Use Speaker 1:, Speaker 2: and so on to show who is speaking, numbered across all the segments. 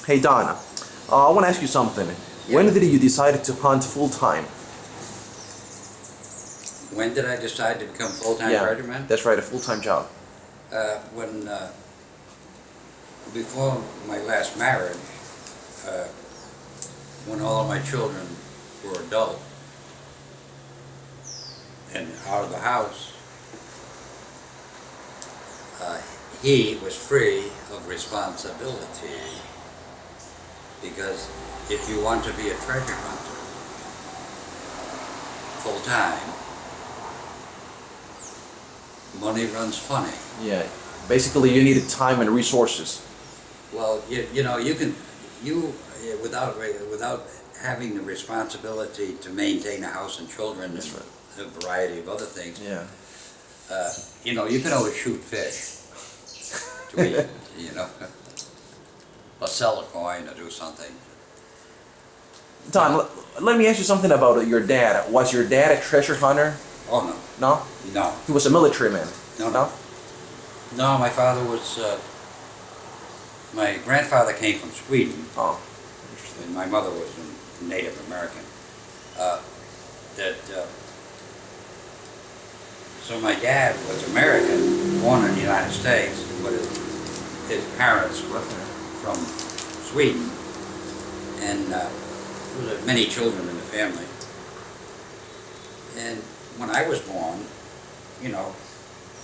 Speaker 1: Hey Donna, I want to ask you something.
Speaker 2: Yeah.
Speaker 1: When did you decide to hunt full time?
Speaker 2: When did I decide to become full-time
Speaker 1: Yeah,
Speaker 2: treasureman?
Speaker 1: that's right, a full-time job.
Speaker 2: When before my last marriage, uh, when all of my children were adult and out of the house, he was free of responsibility, because if you want to be a treasure hunter full-time, money runs funny.
Speaker 1: Yeah, basically you needed time and resources.
Speaker 2: Well, without having the responsibility to maintain a house and children and a variety of other things,
Speaker 1: Yeah.
Speaker 2: you can always shoot fish to eat, or sell a coin or do something.
Speaker 1: Don, let me ask you something about your dad. Was your dad a treasure hunter?
Speaker 2: Oh, no.
Speaker 1: No?
Speaker 2: No.
Speaker 1: He was a military man?
Speaker 2: No? No, my father was, my grandfather came from Sweden.
Speaker 1: Oh, interesting.
Speaker 2: And my mother was a Native American. So my dad was American, born in the United States, but his parents were from Sweden, and there were many children in the family. And when I was born,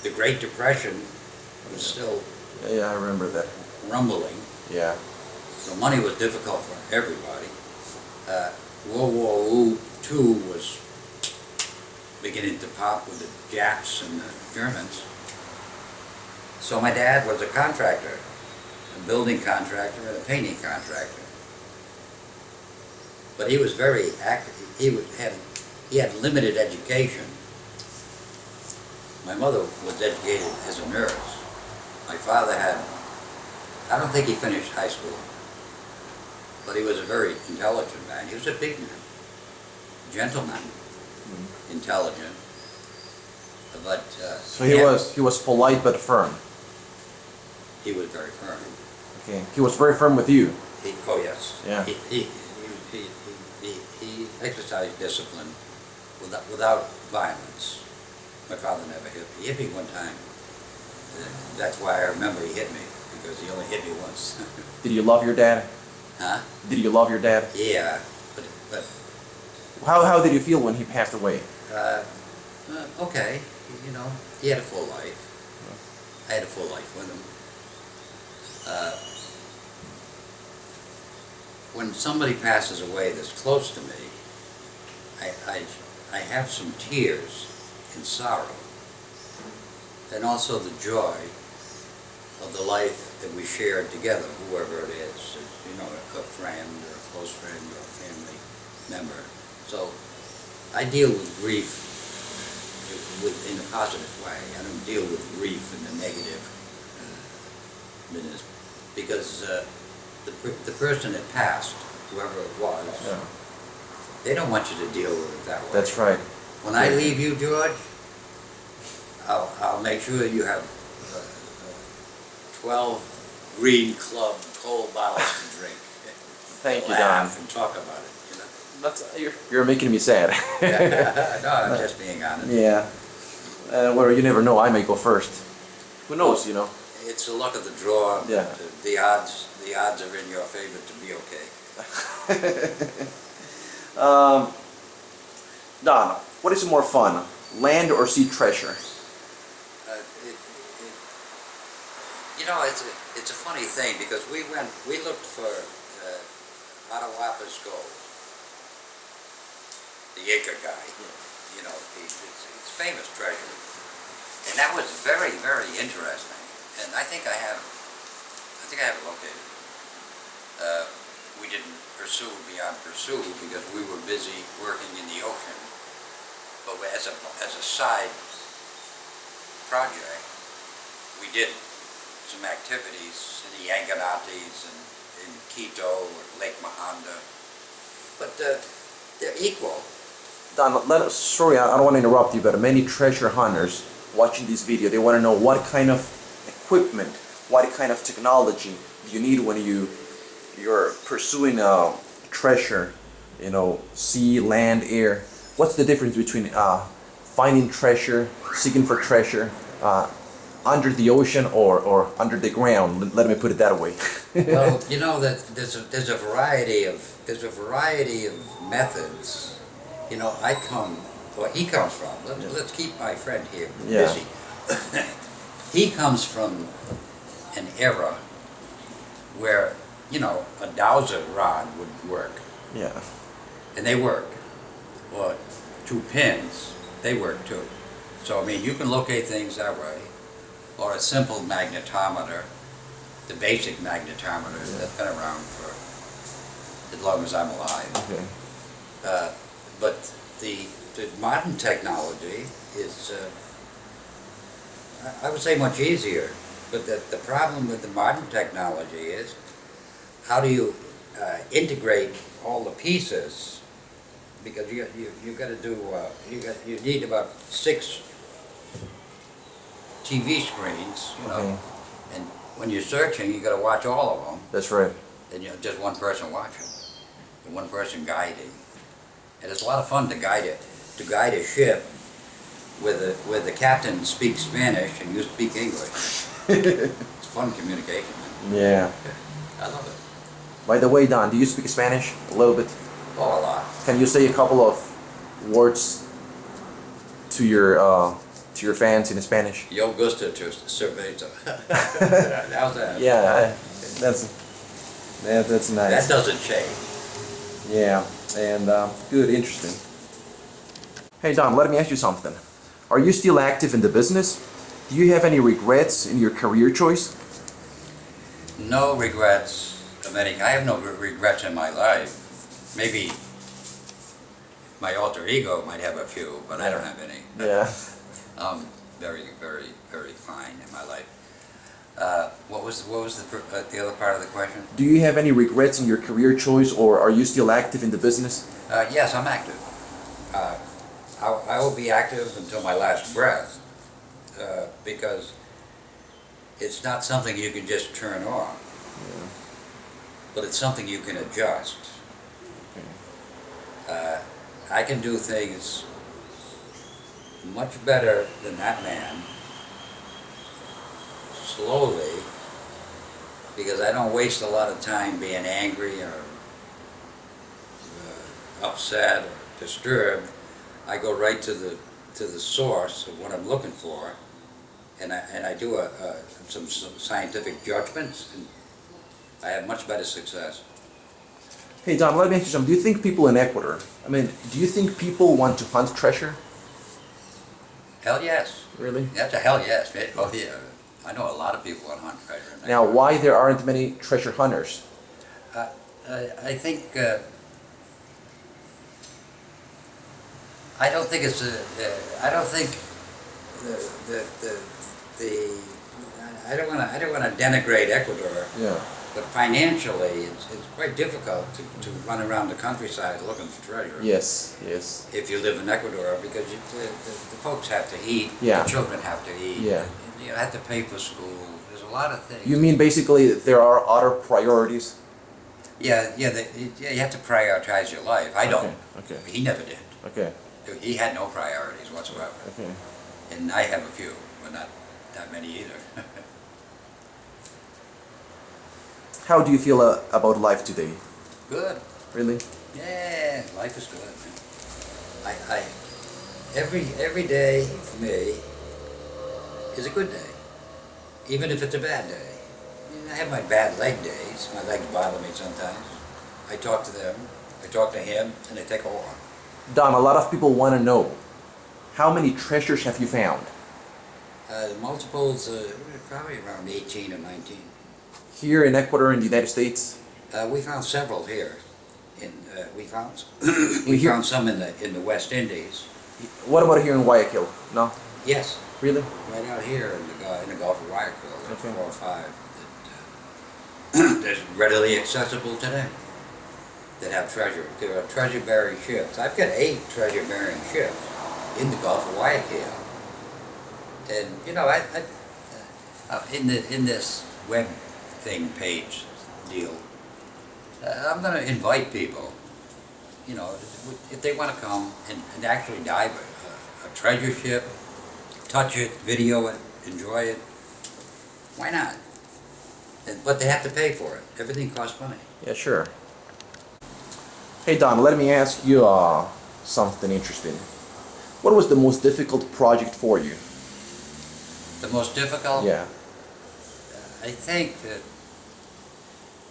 Speaker 2: the Great Depression was still
Speaker 1: Yeah, I remember that.
Speaker 2: rumbling.
Speaker 1: Yeah.
Speaker 2: So money was difficult for everybody. World War II was beginning to pop with the Japs and the Germans. So my dad was a contractor, a building contractor and a painting contractor. But he was very active. He had limited education. My mother was educated as a nurse. My father I don't think he finished high school, but he was a very intelligent man. He was a big man, gentleman, intelligent, but
Speaker 1: So he was polite but firm.
Speaker 2: he was very firm.
Speaker 1: Okay. He was very firm with you.
Speaker 2: Oh yes.
Speaker 1: Yeah.
Speaker 2: He exercised discipline without violence. My father never hit me. He hit me one time. That's why I remember he hit me, because he only hit me once.
Speaker 1: Did you love your dad?
Speaker 2: Huh?
Speaker 1: Did you love your dad?
Speaker 2: Yeah, but
Speaker 1: How did you feel when he passed away?
Speaker 2: okay, he had a full life. I had a full life with him. When somebody passes away that's close to me, I have some tears and sorrow, and also the joy of the life that we shared together, whoever it is, a friend or a close friend or a family member. So I deal with grief in a positive way. I don't deal with grief in the negative business, because the person that passed, whoever it was, they don't want you to deal with it that way.
Speaker 1: That's right.
Speaker 2: When I leave you, George, I'll make sure you have 12 Green Club cold bottles to drink.
Speaker 1: Thank you, Don.
Speaker 2: Laugh and talk about it.
Speaker 1: That's, you're making me sad.
Speaker 2: No, I'm just being honest.
Speaker 1: Yeah. Well, you never know. I may go first. Who knows?
Speaker 2: It's the luck of the draw.
Speaker 1: Yeah.
Speaker 2: The odds are in your favor to be okay.
Speaker 1: Don, what is more fun, land or sea treasure?
Speaker 2: It's a funny thing, because we looked for Atawapa's gold, the Yaker guy, it's famous treasure, and that was very, very interesting. And I think I have it located. We didn't pursue beyond pursue because we were busy working in the ocean. But as a side project, we did some activities in the Yanganatis and in Quito or Lake Mahanda. But they're equal.
Speaker 1: Don, sorry, I don't want to interrupt you, but many treasure hunters watching this video, they want to know what kind of equipment, what kind of technology do you need when you you're pursuing a treasure, sea, land, air. What's the difference between finding treasure, seeking for treasure, under the ocean or under the ground? Let me put it that way.
Speaker 2: Well, you know that there's a variety of methods. You know, he comes from. Let's keep my friend here busy. He comes from an era where, a dowser rod would work.
Speaker 1: Yeah.
Speaker 2: And they work. Or 2 pins, they work too. So, I mean, you can locate things that way. Or a simple magnetometer, the basic magnetometer that's been around for as long as I'm alive.
Speaker 1: Okay.
Speaker 2: But the modern technology is, I would say, much easier. But the problem with the modern technology is, how do you integrate all the pieces? Because you got to do you need about 6 TV screens,
Speaker 1: Okay.
Speaker 2: and when you're searching, you got to watch all of them.
Speaker 1: That's right.
Speaker 2: And just one person watching, and one person guiding, and it's a lot of fun to guide a ship where the captain speaks Spanish and you speak English. It's fun communication.
Speaker 1: Yeah.
Speaker 2: I love it.
Speaker 1: By the way, Don, do you speak Spanish a little bit?
Speaker 2: Oh, a lot.
Speaker 1: Can you say a couple of words to your fans in Spanish?
Speaker 2: Yo gusta tu cerveza. How's that?
Speaker 1: Yeah, that's nice.
Speaker 2: That doesn't change.
Speaker 1: Yeah, and good, interesting. Hey Don, let me ask you something. Are you still active in the business? Do you have any regrets in your career choice?
Speaker 2: No regrets of any. I have no regrets in my life. Maybe my alter ego might have a few, but I don't have any.
Speaker 1: Yeah.
Speaker 2: Very, very, very fine in my life. What was the other part of the question?
Speaker 1: Do you have any regrets in your career choice, or are you still active in the business?
Speaker 2: Yes, I'm active. I will be active until my last breath, because it's not something you can just turn off, but it's something you can adjust. I can do things much better than that man, slowly, because I don't waste a lot of time being angry or upset or disturbed. I go right to the source of what I'm looking for, and I do some scientific judgments, and I have much better success.
Speaker 1: Hey Don, let me ask you something. Do you think people in Ecuador, do you think people want to hunt treasure?
Speaker 2: Hell yes.
Speaker 1: Really?
Speaker 2: That's a hell yes. Oh yeah. I know a lot of people want to hunt treasure.
Speaker 1: Now, why there aren't many treasure hunters?
Speaker 2: I think I don't think it's I don't think I don't want to denigrate Ecuador.
Speaker 1: Yeah.
Speaker 2: But financially, it's quite difficult to run around the countryside looking for treasure.
Speaker 1: Yes, yes.
Speaker 2: If you live in Ecuador, because the folks have to eat,
Speaker 1: Yeah.
Speaker 2: the children have to eat,
Speaker 1: Yeah.
Speaker 2: you have to pay for school. There's a lot of things.
Speaker 1: You mean basically there are other priorities?
Speaker 2: Yeah, you have to prioritize your life. I don't.
Speaker 1: Okay.
Speaker 2: He never did.
Speaker 1: Okay.
Speaker 2: He had no priorities whatsoever.
Speaker 1: Okay.
Speaker 2: And I have a few, but not that many either.
Speaker 1: How do you feel about life today?
Speaker 2: Good.
Speaker 1: Really?
Speaker 2: Yeah, life is good, man. Every day for me is a good day, even if it's a bad day. I have my bad leg days. My legs bother me sometimes. I talk to them, I talk to him, and they take a walk.
Speaker 1: Don, a lot of people want to know, how many treasures have you found?
Speaker 2: The multiples, probably around 18 or 19.
Speaker 1: Here in Ecuador, in the United States?
Speaker 2: We found several here. We found
Speaker 1: Here-
Speaker 2: found some in the West Indies.
Speaker 1: What about here in Guayaquil? No?
Speaker 2: Yes,
Speaker 1: Really?
Speaker 2: right out here in the Gulf of Guayaquil. There's
Speaker 1: Okay.
Speaker 2: 4 or 5 that that's readily accessible today. That have treasure. There are treasure-bearing ships. I've got 8 treasure-bearing ships in the Gulf of Guayaquil. And in this web thing page deal, I'm going to invite people, you know, if they want to come and actually dive a treasure ship, touch it, video it, enjoy it, why not? But they have to pay for it. Everything costs money.
Speaker 1: Yeah, sure. Hey Don, let me ask you something interesting. What was the most difficult project for you?
Speaker 2: The most difficult?
Speaker 1: Yeah.
Speaker 2: I think that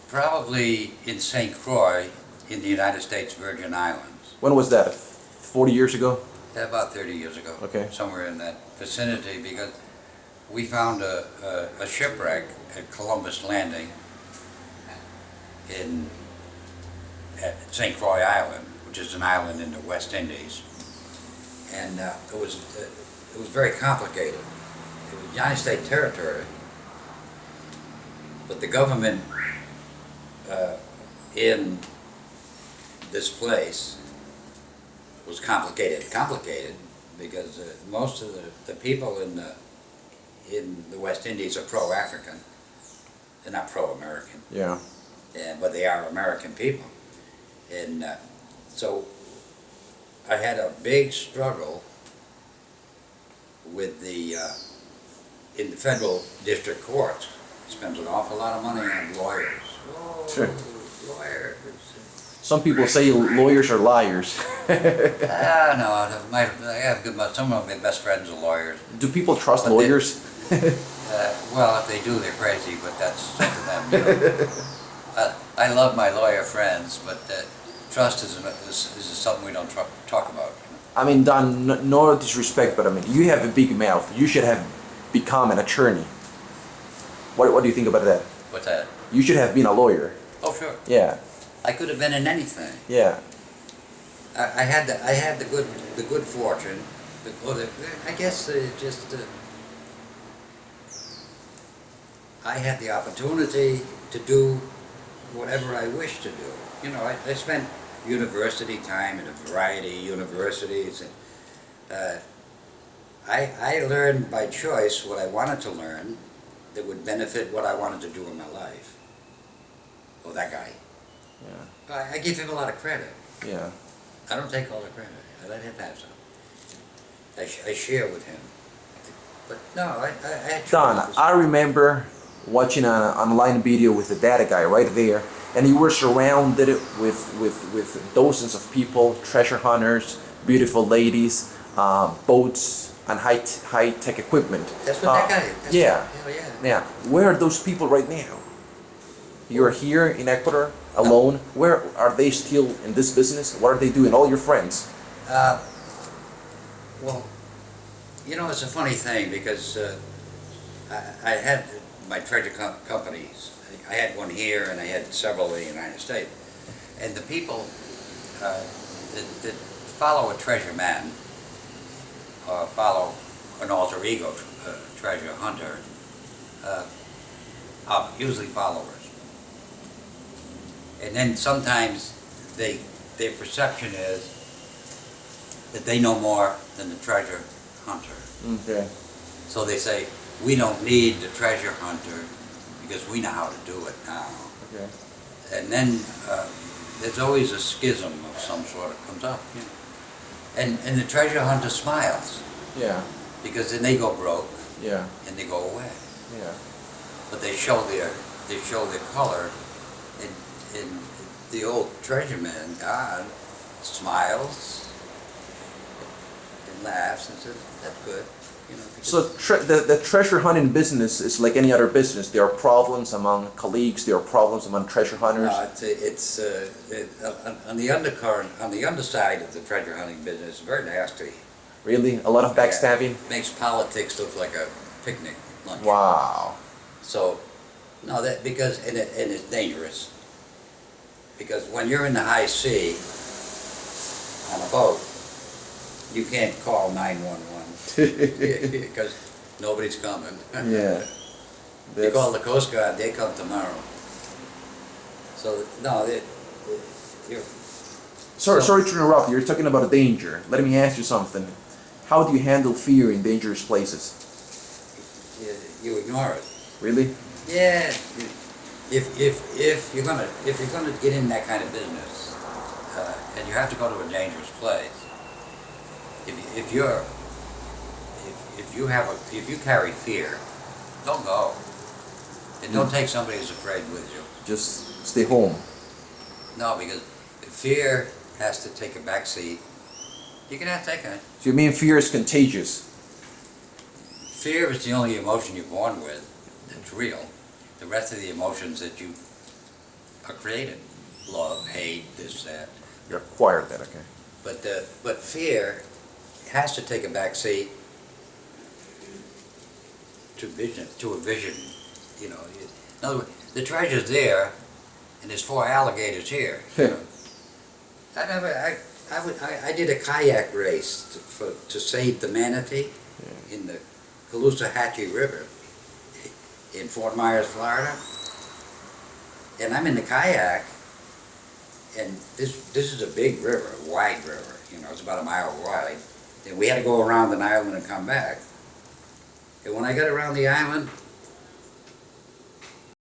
Speaker 2: probably in St. Croix in the United States Virgin Islands.
Speaker 1: When was that? 40 years ago?
Speaker 2: About 30 years ago.
Speaker 1: Okay.
Speaker 2: Somewhere in that vicinity, because we found a shipwreck at Columbus Landing at St. Croix Island, which is an island in the West Indies. And it was very complicated. It was United States territory, but the government in this place was complicated because most of the people in the West Indies are pro-African. They're not pro-American.
Speaker 1: Yeah.
Speaker 2: But they are American people. And so I had a big struggle with in the federal district courts. Spends an awful lot of money on lawyers. Oh,
Speaker 1: Sure.
Speaker 2: lawyers.
Speaker 1: Some people say lawyers are liars.
Speaker 2: No, I have some of my best friends are lawyers.
Speaker 1: Do people trust
Speaker 2: But
Speaker 1: lawyers?
Speaker 2: Well, if they do, they're crazy, but that's up to them. You know. I love my lawyer friends, but trust is something we don't talk about. You know.
Speaker 1: I mean, Don, no disrespect, but I mean, you have a big mouth. You should have become an attorney. What do you think about that?
Speaker 2: What's that?
Speaker 1: You should have been a lawyer.
Speaker 2: Oh, sure.
Speaker 1: Yeah.
Speaker 2: I could have been in anything.
Speaker 1: Yeah.
Speaker 2: I had the good fortune, I guess I had the opportunity to do whatever I wished to do. You know, I spent university time in a variety of universities, and I learned by choice what I wanted to learn that would benefit what I wanted to do in my life. Oh, that guy.
Speaker 1: Yeah.
Speaker 2: I give him a lot of credit.
Speaker 1: Yeah.
Speaker 2: I don't take all the credit. I let him have some. I share with him. But no, I had
Speaker 1: Don,
Speaker 2: tremendous-
Speaker 1: I remember watching an online video with the data guy right there, and you were surrounded with dozens of people, treasure hunters, beautiful ladies, boats, and high-tech equipment.
Speaker 2: That's what that guy. That's
Speaker 1: Yeah.
Speaker 2: Hell yeah.
Speaker 1: Now, where are those people right now? You're here in Ecuador alone. Where are they still in this business? What are they doing? All your friends?
Speaker 2: Well, you know, it's a funny thing because I had my treasure companies. I had one here and I had several in the United States. And the people that follow a treasure man or follow an alter ego treasure hunter are usually followers. And then sometimes their perception is that they know more than the treasure hunter.
Speaker 1: Okay.
Speaker 2: So they say, we don't need the treasure hunter because we know how to do it now.
Speaker 1: Okay.
Speaker 2: And then there's always a schism of some sort that comes up. You know? And the treasure hunter smiles
Speaker 1: Yeah.
Speaker 2: because then they go broke
Speaker 1: Yeah.
Speaker 2: and they go away.
Speaker 1: Yeah.
Speaker 2: But they show their color. And the old treasure man, God, smiles and laughs and says, that's good. You know,
Speaker 1: So the treasure hunting business is like any other business. There are problems among colleagues. There are problems among treasure hunters.
Speaker 2: no, it's on the undercurrent, on the underside of the treasure hunting business, very nasty.
Speaker 1: Really, a lot of backstabbing.
Speaker 2: Makes politics look like a picnic lunch.
Speaker 1: Wow.
Speaker 2: So, no, that because and it's dangerous. Because when you're in the high sea on a boat, you can't call 911 because nobody's coming.
Speaker 1: Yeah.
Speaker 2: You call the Coast Guard, they come tomorrow. So no, you're.
Speaker 1: Sorry to interrupt. You're talking about danger. Let me ask you something. How do you handle fear in dangerous places?
Speaker 2: You ignore it.
Speaker 1: Really?
Speaker 2: Yeah. if you're gonna get in that kind of business, and you have to go to a dangerous place, if you're, if you carry fear, don't go. And don't take somebody who's afraid with you.
Speaker 1: Just stay home.
Speaker 2: No, because fear has to take a back seat. You can have taken it.
Speaker 1: So you mean fear is contagious?
Speaker 2: Fear is the only emotion you're born with that's real. The rest of the emotions that you are created, love, hate, this, that.
Speaker 1: You acquired that, okay.
Speaker 2: But fear has to take a back seat to a vision. You know, in other words, the treasure's there, and there's 4 alligators here. I did a kayak race to save the manatee in the Caloosahatchee River in Fort Myers, Florida. And I'm in the kayak, and this is a big river, a wide river. You know, it's about a mile wide. And we had to go around an island and come back. And when I got around the island,